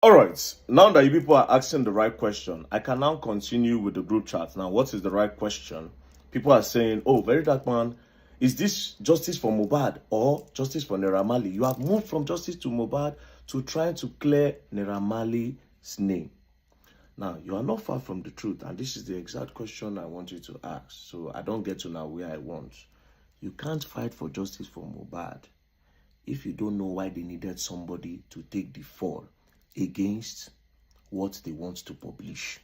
All right, now that you people are asking the right question, I can now continue with the group chat. Now, what is the right question? People are saying, oh, very dark man, is this justice for mohbad or justice for Naira Marley? You have moved from justice to mohbad to trying to clear Naira Marley's name. Now, you are not far from the truth, and this is the exact question I want you to ask, so I don't get to now where I want. You can't fight for justice for mohbad if you don't know why they needed somebody to take the fall against what they want to publish.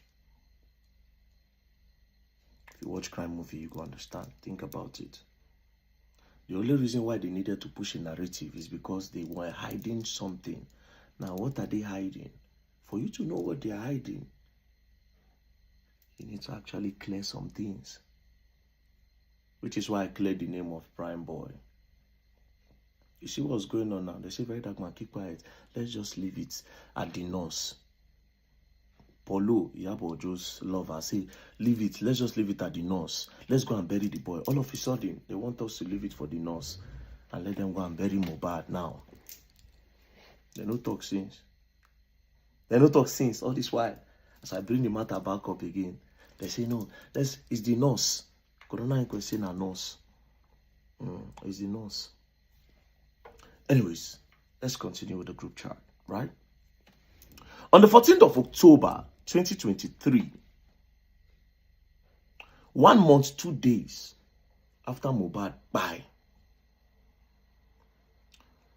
If you watch crime movie, you go understand. Think about it. The only reason why they needed to push a narrative is because they were hiding something. Now, what are they hiding? For you to know what they are hiding, you need to actually clear some things. Which is why I cleared the name of Prime Boy. You see what's going on now? They say, very dark man, keep quiet. Let's just leave it at the nurse. Polo, Yabo, Joe's lover, say, leave it. Let's just leave it at the nurse. Let's go and bury the boy. All of a sudden, they want us to leave it for the nurse and let them go and bury mohbad now. They no talk since. They no talk since. All this while, as I bring the matter back up again, they say, no, it's the nurse. Corona inquest say na nurse. It's the nurse. Anyways, let's continue with the group chat, right? On the 14th of October, 2023, 1 month, 2 days after mohbad bye,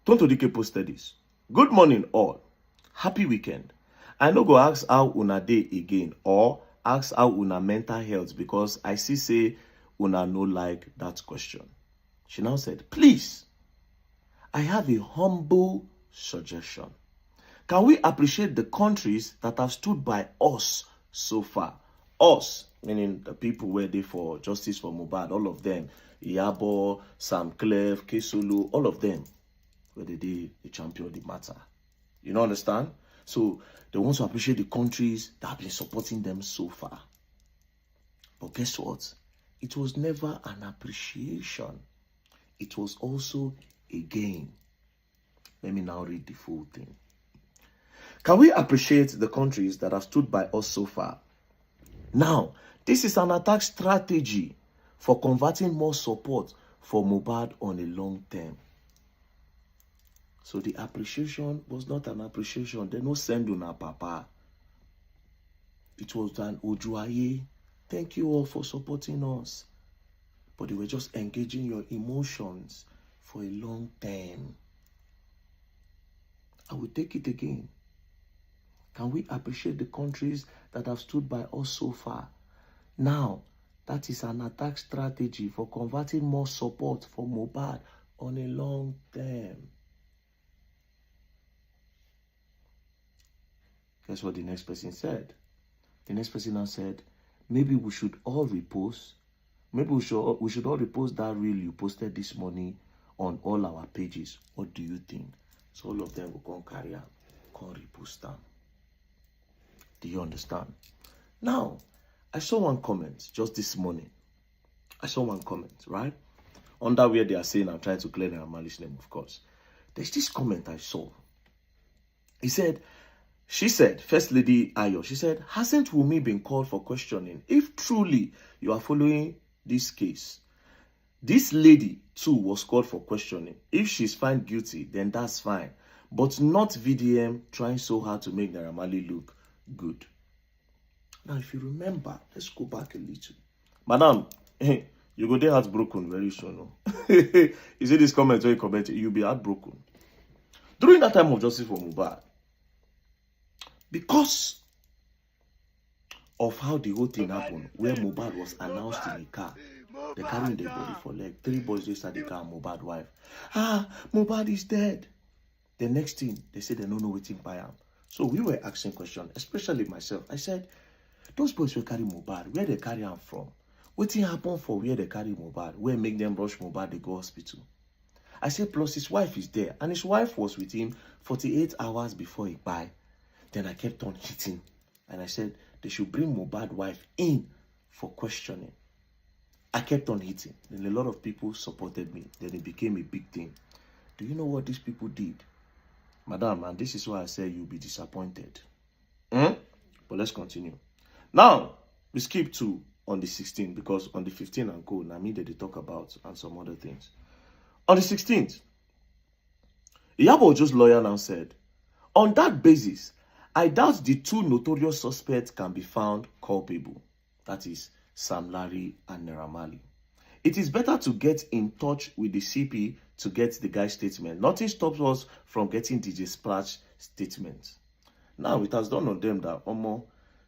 Tonto Dike posted this. Good morning, all. Happy weekend. I no go ask how una dey again or ask how una mental health because I see say una no like that question. She now said, please, I have a humble suggestion. Can we appreciate the countries that have stood by us so far? Us, meaning the people where they for justice for mohbad, all of them. Iyabo, Sam Clef, Kesulu, all of them. Where they champion the matter. You know, understand? So they want to appreciate the countries that have been supporting them so far. But guess what? It was never an appreciation. It was also a gain. Let me now read the full thing. Can we appreciate the countries that have stood by us so far? Now, this is an attack strategy for converting more support for mohbad on a long term. So the appreciation was not an appreciation. They no send una papa. It was an ojuaye. Thank you all for supporting us. But they were just engaging your emotions for a long term. I will take it again. Can we appreciate the countries that have stood by us so far? Now, that is an attack strategy for converting more support for mohbad on a long term. Guess what the next person said? The next person now said, maybe we should all repost. Maybe we should all repost that reel you posted this morning on all our pages. What do you think? So all of them will come carry out, come repost them. Do you understand? Now, I saw one comment just this morning. I saw one comment, right? Under where they are saying I'm trying to clear Naira Marley's name, of course. There's this comment I saw. She said, First Lady Ayo, she said, hasn't Wumi been called for questioning? If truly you are following this case, this lady too was called for questioning. If she's found guilty, then that's fine. But not VDM trying so hard to make Naira Marley look good. Now, if you remember, let's go back a little. Madam, you go there heartbroken very soon. No? You see this comment where you comment, you'll be heartbroken. During that time of justice for mohbad, because of how the whole thing happened, where mohbad was announced in a car, they carrying the body for leg. 3 boys inside the car, mohbad wife. Mohbad is dead. The next thing, they said they don't know what kpai am. So we were asking questions, especially myself. I said, those boys will carry mohbad, where they carry am from? What happened for where they carry mohbad? Where make them rush mohbad, they go hospital? I said, plus his wife is there, and his wife was with him 48 hours before he died. Then I kept on hitting, and I said, they should bring mohbad wife in for questioning. I kept on hitting. Then a lot of people supported me. Then it became a big thing. Do you know what these people did? Madam, and this is why I say you'll be disappointed. But let's continue. Now, we skip to on the 16th, because on the 15th and go, now me they talk about and some other things. On the 16th, Iyabo Ojo's lawyer now said, on that basis, I doubt the two notorious suspects can be found culpable. That is Sam Larry and Naira Marley. It is better to get in touch with the CP to get the guy's statement. Nothing stops us from getting DJ Splash statements. Now, it has dawned on them that,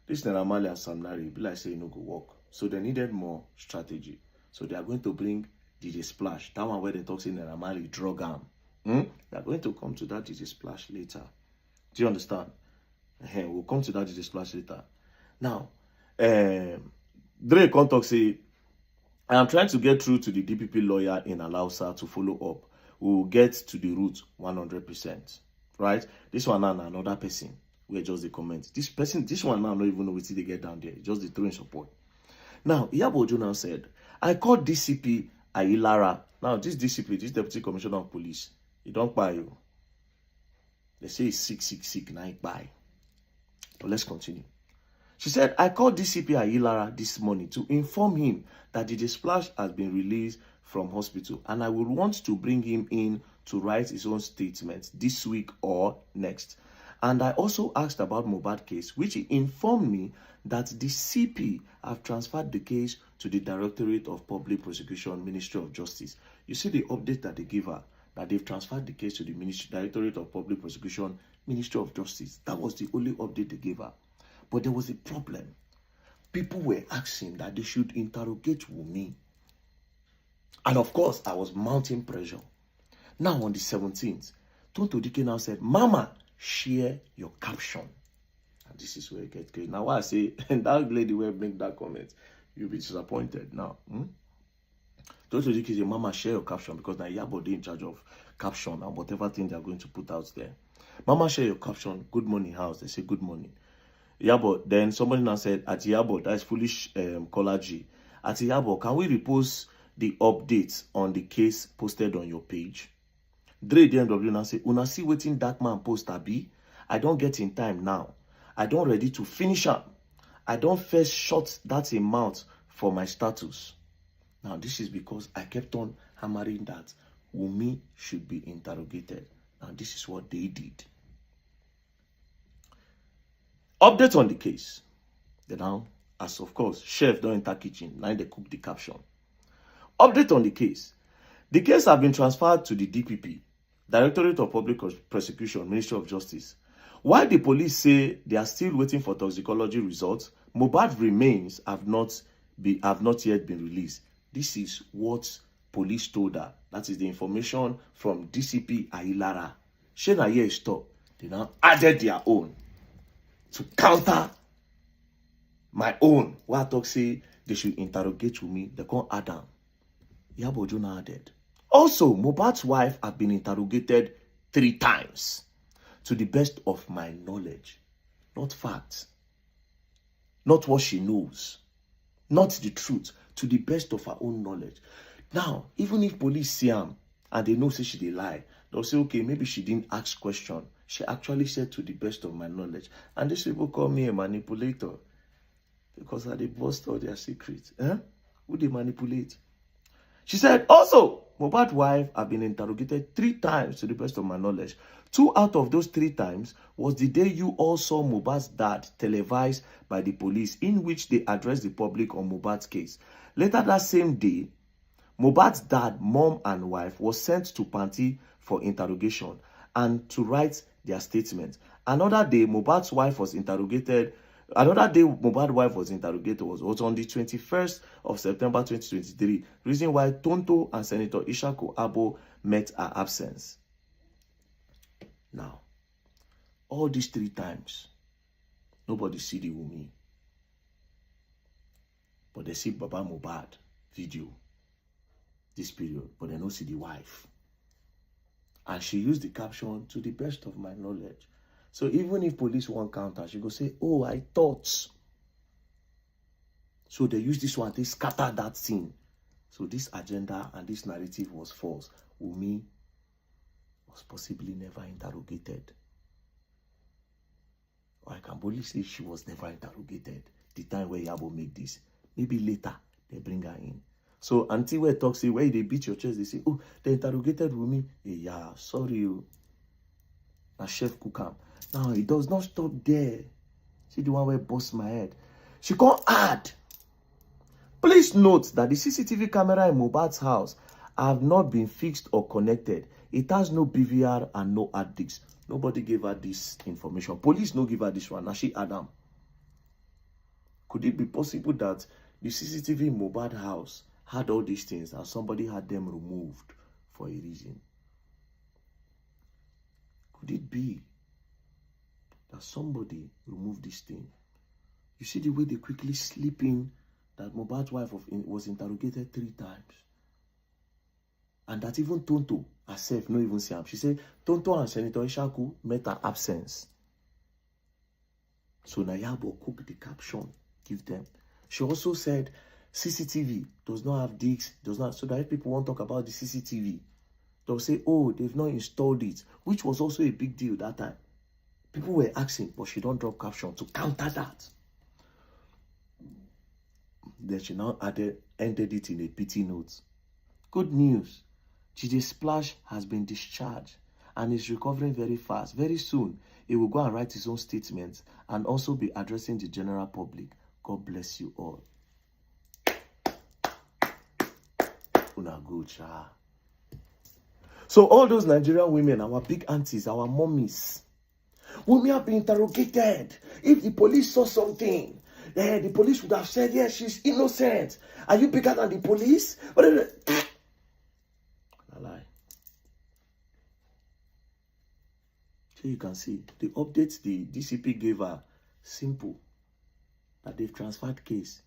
this Naira Marley and Sam Larry, be like say, no go work. So they needed more strategy. So they are going to bring DJ Splash. That one where they talk say Naira Marley drug arm. They are going to come to that DJ Splash later. Do you understand? We'll come to that DJ Splash later. Now, Dre Contact say, I am trying to get through to the DPP lawyer in Alausa to follow up. We will get to the root 100%. Right? This one now another person. Where just the comment. This one now not even know what they get down there. Just the throwing support. Now, Iyabo Ojo now said, I called DCP Ayilara. Now, this DCP, this Deputy Commissioner of Police, he don't buy you. They say he's sick, now he buy. But let's continue. She said, I called DCP Ayilara this morning to inform him that DJ Splash has been released from hospital and I would want to bring him in to write his own statement this week or next. And I also asked about mohbad case, which he informed me that the CP have transferred the case to the Directorate of Public Prosecution, Ministry of Justice. You see the update that they give her, that they've transferred the case to the Directorate of Public Prosecution, Ministry of Justice. That was the only update they gave her. But there was a problem. People were asking that they should interrogate Wunmi. And of course, I was mounting pressure. Now on the 17th, Tonto Dike now said, Mama, share your caption. And this is where it gets crazy. Now, why I say, and that lady will make that comment, you'll be disappointed now. Tonto Dike say, Mama, share your caption, because now Iyabo dey in charge of caption and whatever thing they are going to put out there. Mama, share your caption. Good morning, house. They say, good morning. Iyabo, then somebody now said, at Iyabo, that's foolish caller G. At Iyabo, can we repost the updates on the case posted on your page? Dre DMW now say, una see wetin that man post abi? I don't get in time now. I don't ready to finish up. I don't first shot that amount for my status. Now, this is because I kept on hammering that Wunmi should be interrogated. Now, this is what they did. Update on the case. Then now, as of course, chef don't enter kitchen. Now they cook the caption. Update on the case. The case have been transferred to the DPP, Directorate of Public Prosecution, Ministry of Justice. While the police say they are still waiting for toxicology results, mohbad remains have not yet been released. This is what police told her. That is the information from DCP Ayilara. Shena here stop. They now added their own to counter my own. Why I talk say they should interrogate with me, they can't add them. Iyabo Ojo now added. Also, mohbad's wife have been interrogated 3 times. To the best of my knowledge. Not facts. Not what she knows. Not the truth. To the best of her own knowledge. Now, even if police see her and they know say she dey lie, they'll say, okay, maybe she didn't ask question. She actually said to the best of my knowledge. And these people call me a manipulator. Because I dey bust all their secrets. Who they manipulate? She said, also, mohbad's wife have been interrogated 3 times to the best of my knowledge. 2 out of those 3 times was the day you all saw mohbad's dad televised by the police, in which they addressed the public on mohbad's case. Later that same day, mohbad's dad, mom and wife was sent to Panti for interrogation and to write their statement. Another day, mohbad's wife was interrogated. Was on the 21st of September 2023. Reason why Tonto and Senator Ishaku Abo met her absence. Now, all these 3 times, nobody see the Wunmi. But they see Baba Mohbad video this period, but they don't see the wife. And she used the caption, to the best of my knowledge. So even if police won't counter, she go say, oh, I thought. So they use this one to scatter that scene. So this agenda and this narrative was false. Wunmi was possibly never interrogated. Or I can boldly say she was never interrogated. The time where Yabo make this. Maybe later, they bring her in. So, Auntie where talk say, where they beat your chest, they say, oh, they interrogated with me. Hey, yeah, sorry, you. Now, Chef Kukam. Now, it does not stop there. See the one where bust my head. She can't add. Please note that the CCTV camera in Mohbad's house have not been fixed or connected. It has no BVR and no hard disk. Nobody gave her this information. Police no give her this one. Now she Adam. Could it be possible that the CCTV in Mohbad house had all these things and somebody had them removed for a reason? Could it be that somebody removed this thing? You see the way they quickly slip in that Mohbad's wife was interrogated 3 times. And that even Tonto herself no even see him. She said Tonto and Senator Ishaku met her absence. So Nayabo cooked the caption, give them. She also said CCTV does not have discs, does not, so that if people want to talk about the CCTV, they'll say, oh, they've not installed it, which was also a big deal that time. People were asking, but she don't drop caption to counter that. Then she now ended it in a pity note. Good news. GJ Splash has been discharged and is recovering very fast. Very soon, he will go and write his own statements and also be addressing the general public. God bless you all. Una good, cha. So all those Nigerian women, our big aunties, our mummies, women have been interrogated. If the police saw something, the police would have said, yes, she's innocent. Are you bigger than the police? A lie. So you can see the updates the DCP gave her simple. That they've transferred case.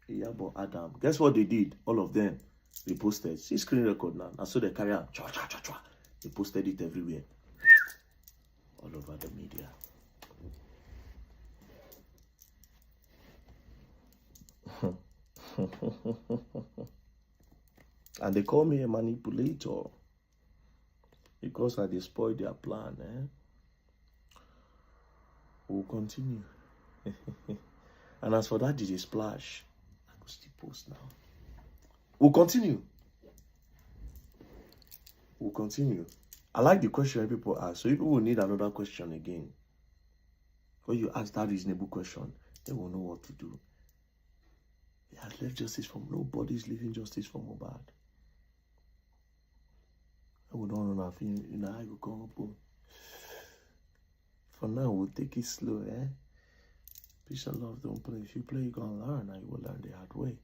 Yabo Adam. Guess what they did? All of them. They posted. See screen record now. And so they carry on. Chua, chua, chua, chua. They posted it everywhere. All over the media. And they call me a manipulator. Because I destroyed their plan. We'll continue. And as for that DJ Splash, I go still post now. We'll continue. We'll continue. I like the question people ask. So if people will need another question again, when you ask that reasonable question, they will know what to do. He has left justice from nobody's leaving justice from Mohbad. I will not run off. I will come up. For now, we'll take it slow, Peace and love, don't play. If you play, you're going to learn, and you will learn the hard way.